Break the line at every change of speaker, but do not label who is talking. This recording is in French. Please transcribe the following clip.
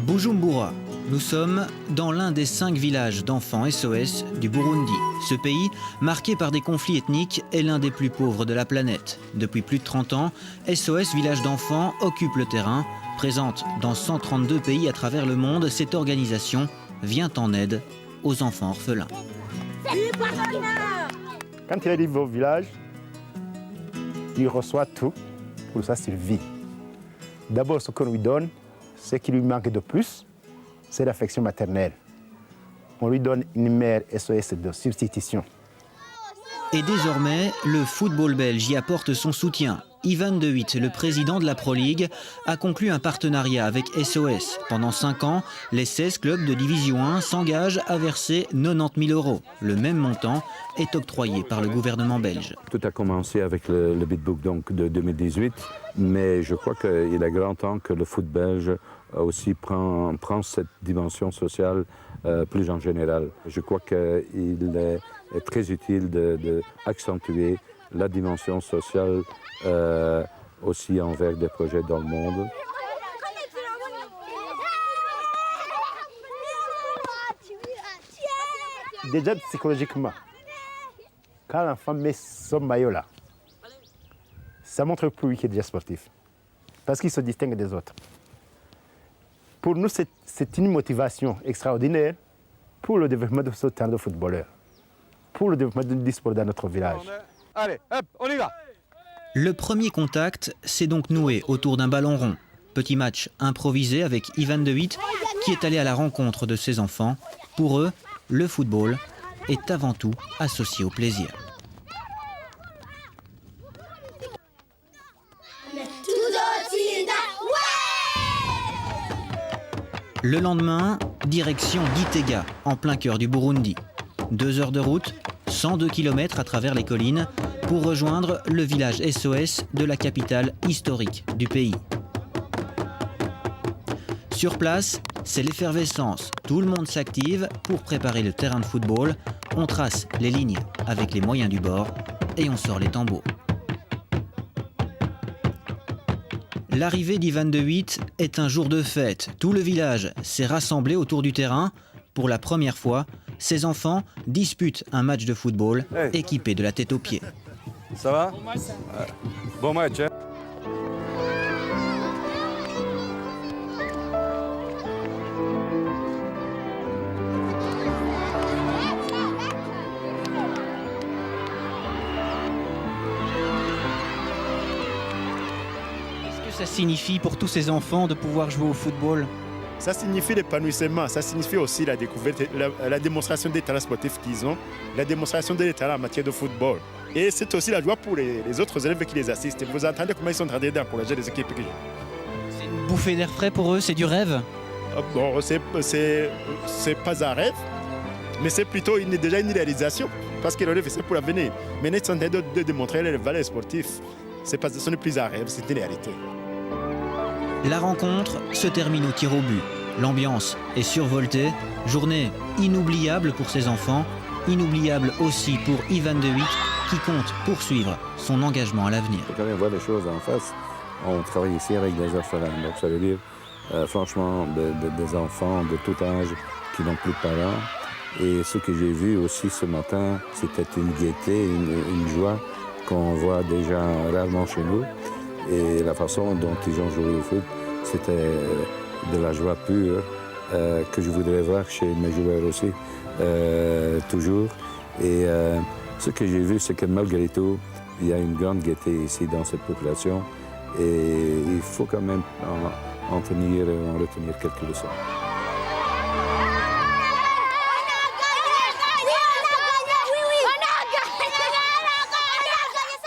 Bujumbura. Nous sommes dans l'un des 5 villages d'enfants SOS du Burundi. Ce pays, marqué par des conflits ethniques, est l'un des plus pauvres de la planète. Depuis plus de 30 ans, SOS Village d'enfants occupe le terrain. Présente dans 132 pays à travers le monde, cette organisation vient en aide aux enfants orphelins.
Quand il arrive au village, il reçoit tout pour sa survie. D'abord, ce qu'on lui donne, ce qui lui manque de plus, c'est l'affection maternelle. On lui donne une mère SOS de substitution.
Et désormais, le football belge y apporte son soutien. Ivan De Witt, le président de la Pro League, a conclu un partenariat avec SOS. Pendant 5 ans, les 16 clubs de Division 1 s'engagent à verser 90 000 €. Le même montant est octroyé par le gouvernement belge.
Tout a commencé avec le Bidbook donc, de 2018, mais je crois qu'il est grand temps que le foot belge aussi prend cette dimension sociale plus en général. Je crois qu'il est très utile d'accentuer la dimension sociale aussi envers des projets dans le monde.
Déjà psychologiquement, quand l'enfant met son maillot là, ça montre pour lui qu'il est déjà sportif, parce qu'il se distingue des autres. Pour nous, c'est une motivation extraordinaire pour le développement de ce talent de footballeur, pour le développement du sport dans notre village.
Allez, hop, on y va!
Le premier contact s'est donc noué autour d'un ballon rond. Petit match improvisé avec Ivan De Witt qui est allé à la rencontre de ses enfants. Pour eux, le football est avant tout associé au plaisir. Le lendemain, direction Gitega, en plein cœur du Burundi. 2 heures de route, 102 km à travers les collines pour rejoindre le village SOS de la capitale historique du pays. Sur place, c'est l'effervescence. Tout le monde s'active pour préparer le terrain de football. On trace les lignes avec les moyens du bord et on sort les tambours. L'arrivée d'Ivan De Witt est un jour de fête. Tout le village s'est rassemblé autour du terrain. Pour la première fois, ses enfants disputent un match de football équipé de la tête aux pieds.
Ça va? Bon match, hein?
Qu'est-ce que ça signifie pour tous ces enfants de pouvoir jouer au football?
Ça signifie l'épanouissement, ça signifie aussi la découverte, la démonstration des talents sportifs qu'ils ont, la démonstration des talents en matière de football. Et c'est aussi la joie pour les autres élèves qui les assistent. Vous entendez comment ils sont en train d'encourager les équipes qui jouent.
C'est une bouffée d'air frais pour eux, c'est du rêve?
Bon, c'est pas un rêve, mais c'est plutôt déjà une réalisation. Parce que le rêve, c'est pour l'avenir. Mais ils sont en train de démontrer les valeurs sportives. Ce n'est plus un rêve, c'est une réalité.
La rencontre se termine au tir au but. L'ambiance est survoltée. Journée inoubliable pour ses enfants, inoubliable aussi pour Ivan De Witt qui compte poursuivre son engagement à l'avenir.
Il faut quand même voir les choses en face. On travaille ici avec des orphelins, donc ça veut dire franchement des enfants de tout âge qui n'ont plus de parents. Et ce que j'ai vu aussi ce matin, c'était une gaieté, une joie qu'on voit déjà rarement chez nous. Et la façon dont ils ont joué au foot, c'était de la joie pure que je voudrais voir chez mes joueurs aussi, toujours. Et ce que j'ai vu, c'est que malgré tout, il y a une grande gaieté ici dans cette population. Et il faut quand même en retenir quelques leçons.